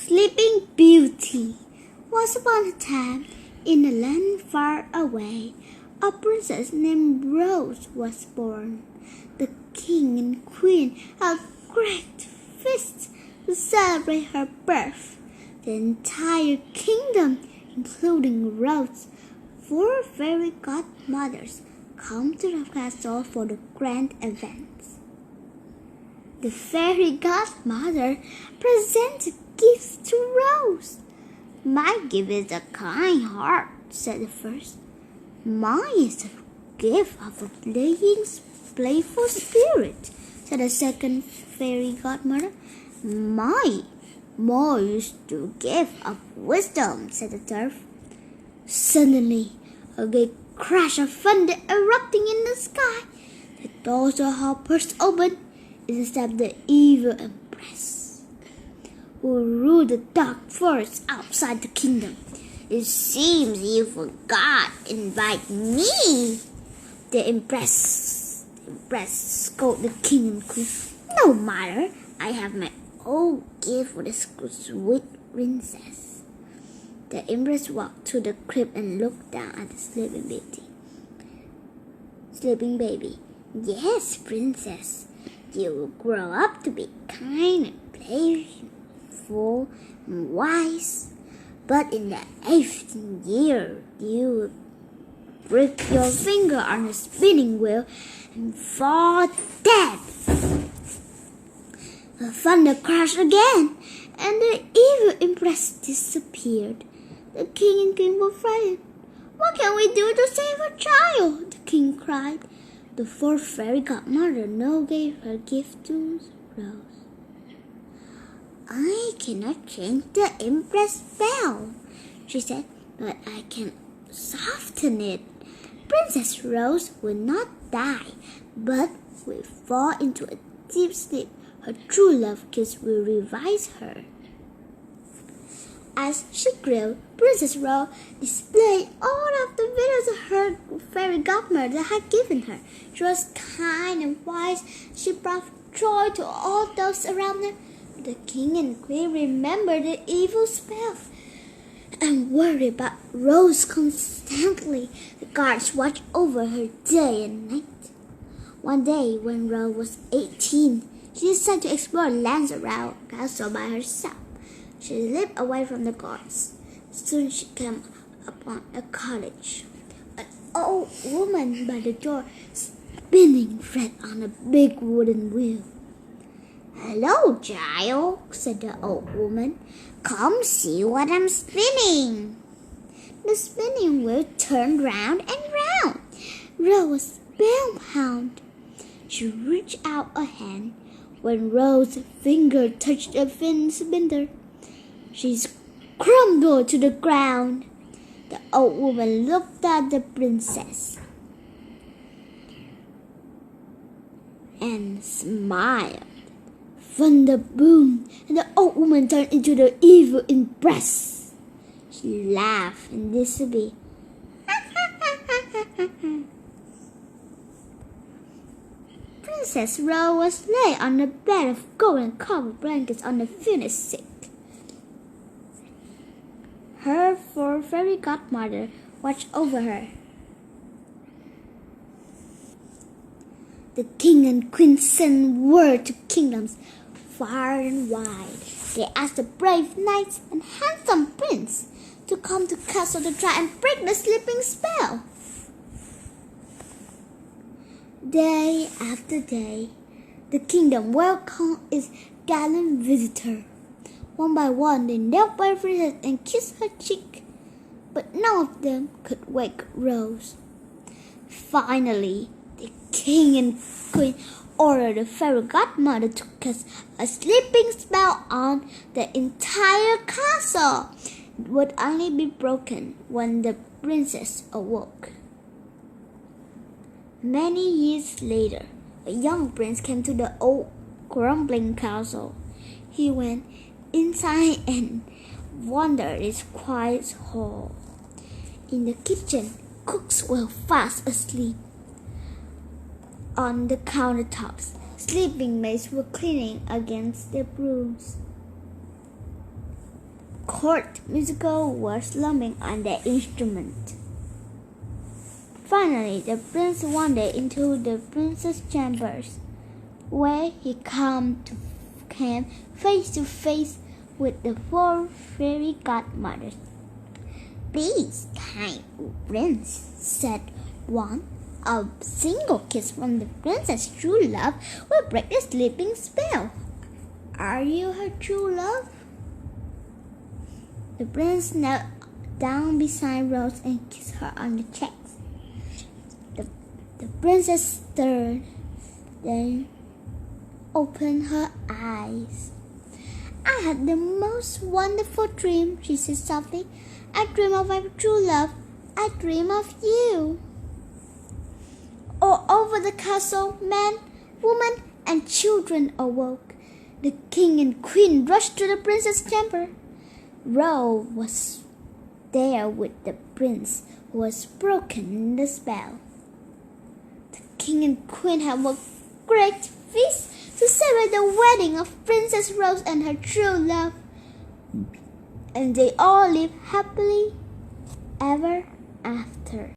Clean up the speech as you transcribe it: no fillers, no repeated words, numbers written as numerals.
Sleeping Beauty. Once upon a time, in a land far away, a princess named Rose was born. The king and queen had great feasts to celebrate her birth. The entire kingdom, including Rose, 4 fairy godmothers, come to the castle for the grand events. The fairy godmother presented gifts to Rose. "My gift is a kind heart," said the first. "Mine is a gift of a playful spirit," said the second fairy godmother. "Mine is the gift of wisdom," said the third. Suddenly, a great crash of thunder erupting in the sky. The doors of the hall burst open. It stepped the evil empress, who ruled the dark forest outside the kingdom. "It seems you forgot to invite me," the empress scolded the king and queen. "No matter, I have my own gift for the sweet princess." The empress walked to the crib and looked down at the sleeping baby. "Yes, princess, you will grow up to be kind and playful and wise. But in the 8th year, you will break your finger on a spinning wheel and fall dead." The thunder crashed again, and the evil empress disappeared. The king and queen were frightened. "What can we do to save our child?" the king cried. The 4th fairy godmother now gave her gift to Rose. "I cannot change the empress spell," she said, "but I can soften it. Princess Rose will not die, but will fall into a deep sleep. Her true love kiss will revive her." As she grew, Princess Rose displayed all of the virtues her fairy godmother had given her. She was kind and wise. She brought joy to all those around her. The king and queen remembered the evil spell and worried about Rose constantly. The guards watched over her day and night. One day, when Rose was 18, she decided to explore lands around the castle by herself. She lived away from the guards. Soon she came upon a cottage. An old woman by the door, spinning thread on a big wooden wheel. "Hello, child," said the old woman. "Come see what I'm spinning." The spinning wheel turned round and round. Rose was spellbound. She reached out a hand. When Rose's finger touched the thin spindle, she crumbled to the ground. The old woman looked at the princess and smiled. Thunder boomed, and the old woman turned into the evil empress. She laughed and disappeared. Princess Rose was laid on a bed of golden covered blankets on the finished sick. Her 4 fairy godmother watched over her. The king and queen sent word to kingdoms far and wide. They asked the brave knights and handsome prince to come to castle to try and break the sleeping spell. Day after day, the kingdom welcomed its gallant visitor. One by one, they knelt by the princess and kissed her cheek, but none of them could wake Rose. Finally, the king and queen ordered the fairy godmother to cast a sleeping spell on the entire castle. It would only be broken when the princess awoke. Many years later, a young prince came to the old crumbling castle. He went inside and wandered its quiet hall. In the kitchen, cooks were fast asleep. On the countertops, sleeping maids were cleaning against their brooms. court musical was slumming on the instrument. Finally, the prince wandered into the princess' chambers, where he came face to face with the 4 fairy godmothers. "Please, kind prince," said one, "a single kiss from the princess' true love will break the sleeping spell. Are you her true love?" The prince knelt down beside Rose and kissed her on the cheeks. The princess stirred, then opened her eyes. "I had the most wonderful dream," she said softly. "I dream of my true love. I dream of you." All over the castle, men, women, and children awoke. The king and queen rushed to the princess' chamber. Rose was there with the prince, who was broken the spell. The king and queen had a great feast to celebrate the wedding of Princess Rose and her true love. And they all lived happily ever after.